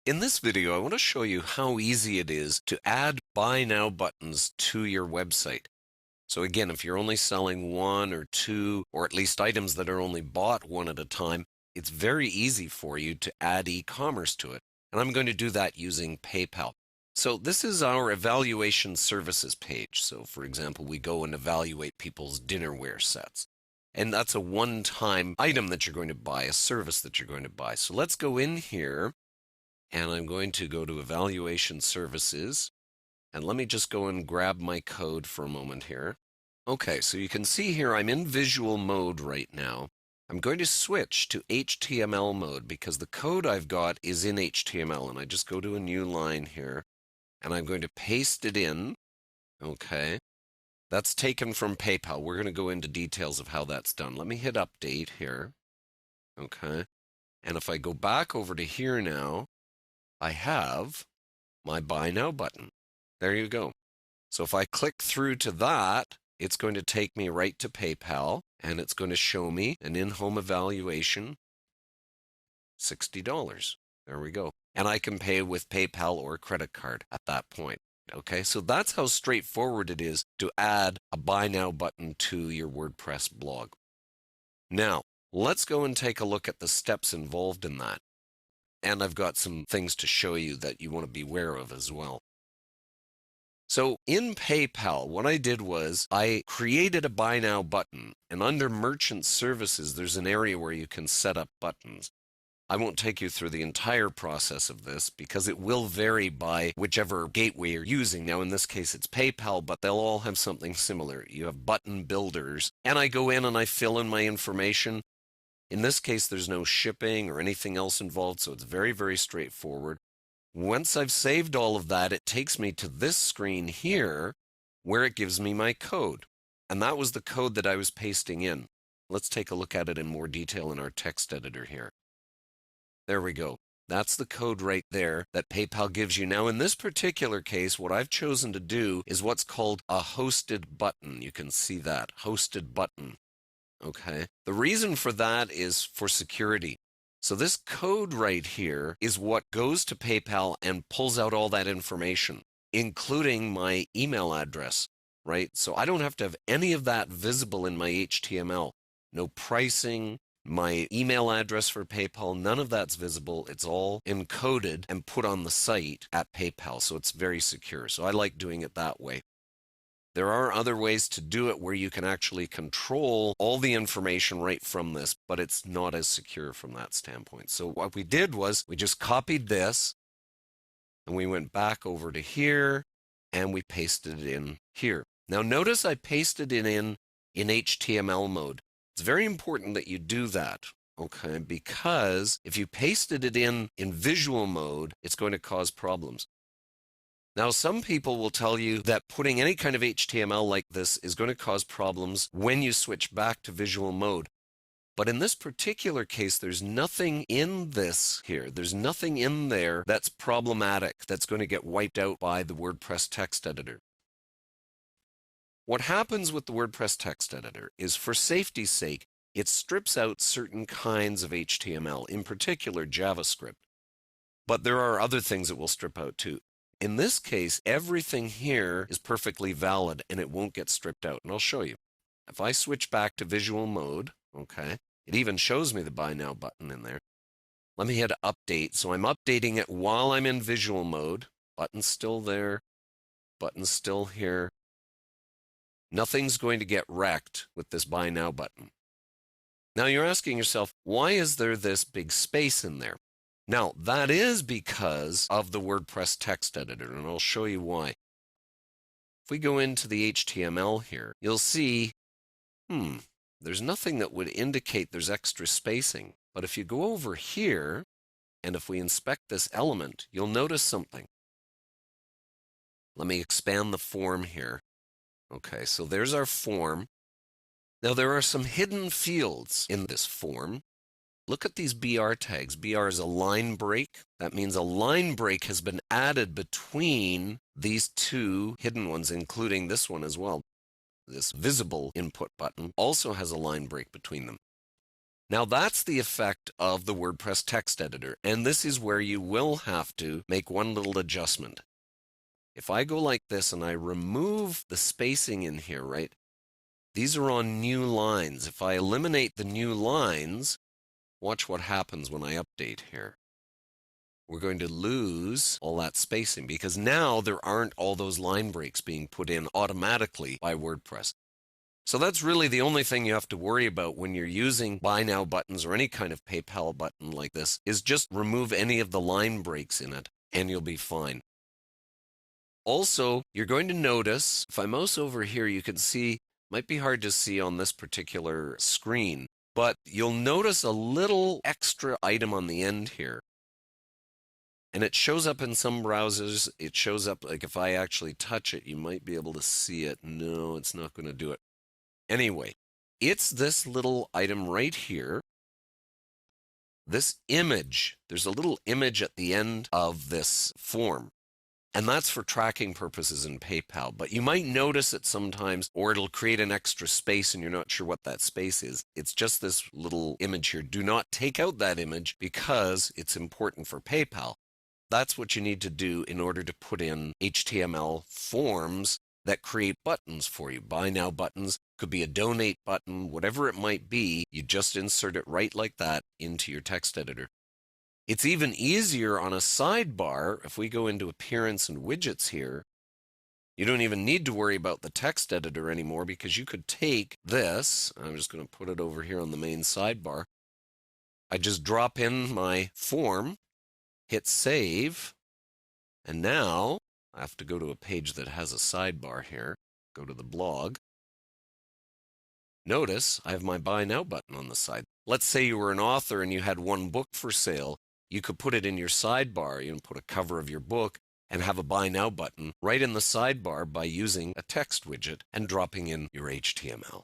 In this video, I want to show you how easy it is to add Buy Now buttons to your website. So again, if you're only selling one or two, or at least items that are only bought one at a time, it's very easy for you to add e-commerce to it. And I'm going to do that using PayPal. So this is our evaluation services page. So for example, we go and evaluate people's dinnerware sets. And that's a one-time item that you're going to buy, a service that you're going to buy. So let's go in here. And I'm going to go to Evaluation Services. And let me just go and grab my code for a moment here. Okay, so you can see here I'm in visual mode right now. I'm going to switch to HTML mode because the code I've got is in HTML. And I just go to a new line here. And I'm going to paste it in. Okay. That's taken from PayPal. We're going to go into details of how that's done. Let me hit Update here. Okay. And if I go back over to here now, I have my Buy Now button. There you go. So if I click through to that, it's going to take me right to PayPal, and it's going to show me an in-home evaluation, $60. There we go. And I can pay with PayPal or credit card at that point. Okay, so that's how straightforward it is to add a Buy Now button to your WordPress blog. Now, let's go and take a look at the steps involved in that. And I've got some things to show you that you want to be aware of as well. So in PayPal, what I did was I created a Buy Now button, and under Merchant Services, there's an area where you can set up buttons. I won't take you through the entire process of this because it will vary by whichever gateway you're using. Now, in this case, it's PayPal, but they'll all have something similar. You have button builders, and I go in and I fill in my information. In this case, there's no shipping or anything else involved, so it's very, very straightforward. Once I've saved all of that, it takes me to this screen here where it gives me my code. And that was the code that I was pasting in. Let's take a look at it in more detail in our text editor here. There we go. That's the code right there that PayPal gives you. Now, in this particular case, what I've chosen to do is what's called a hosted button. You can see that, hosted button. Okay. The reason for that is for security. So this code right here is what goes to PayPal and pulls out all that information, including my email address, right? So I don't have to have any of that visible in my HTML. No pricing, my email address for PayPal, none of that's visible. It's all encoded and put on the site at PayPal, so it's very secure. So I like doing it that way. There are other ways to do it where you can actually control all the information right from this, but it's not as secure from that standpoint. So what we did was we just copied this and we went back over to here and we pasted it in here. Now notice I pasted it in HTML mode. It's very important that you do that, okay? Because if you pasted it in visual mode, it's going to cause problems. Now, some people will tell you that putting any kind of HTML like this is going to cause problems when you switch back to visual mode. But in this particular case, there's nothing in this here. There's nothing in there that's problematic, that's going to get wiped out by the WordPress text editor. What happens with the WordPress text editor is, for safety's sake, it strips out certain kinds of HTML, in particular JavaScript. But there are other things it will strip out too. In this case, everything here is perfectly valid and it won't get stripped out. And I'll show you. If I switch back to visual mode, okay, it even shows me the Buy Now button in there. Let me hit Update. So I'm updating it while I'm in visual mode. Button's still there. Button's still here. Nothing's going to get wrecked with this Buy Now button. Now you're asking yourself, why is there this big space in there? Now, that is because of the WordPress text editor, and I'll show you why. If we go into the HTML here, you'll see, there's nothing that would indicate there's extra spacing. But if you go over here, and if we inspect this element, you'll notice something. Let me expand the form here. Okay, so there's our form. Now, there are some hidden fields in this form. Look at these BR tags. BR is a line break. That means a line break has been added between these two hidden ones, including this one as well. This visible input button also has a line break between them. Now that's the effect of the WordPress text editor, and this is where you will have to make one little adjustment. If I go like this and I remove the spacing in here, right? These are on new lines. If I eliminate the new lines, watch what happens when I update here. We're going to lose all that spacing because now there aren't all those line breaks being put in automatically by WordPress. So that's really the only thing you have to worry about when you're using Buy Now buttons or any kind of PayPal button like this, is just remove any of the line breaks in it and you'll be fine. Also, you're going to notice, if I mouse over here, you can see, might be hard to see on this particular screen, but you'll notice a little extra item on the end here. And it shows up in some browsers. It shows up, like if I actually touch it, you might be able to see it. No, it's not going to do it. Anyway, it's this little item right here. This image, there's a little image at the end of this form. And that's for tracking purposes in PayPal. But you might notice it sometimes, or it'll create an extra space and you're not sure what that space is. It's just this little image here. Do not take out that image because it's important for PayPal. That's what you need to do in order to put in HTML forms that create buttons for you. Buy Now buttons, could be a donate button, whatever it might be. You just insert it right like that into your text editor. It's even easier on a sidebar. If we go into Appearance and Widgets here, you don't even need to worry about the text editor anymore because you could take this. I'm just going to put it over here on the main sidebar. I just drop in my form, hit save, and now I have to go to a page that has a sidebar here. Go to the blog. Notice I have my Buy Now button on the side. Let's say you were an author and you had one book for sale. You could put it in your sidebar. You can put a cover of your book and have a Buy Now button right in the sidebar by using a text widget and dropping in your HTML.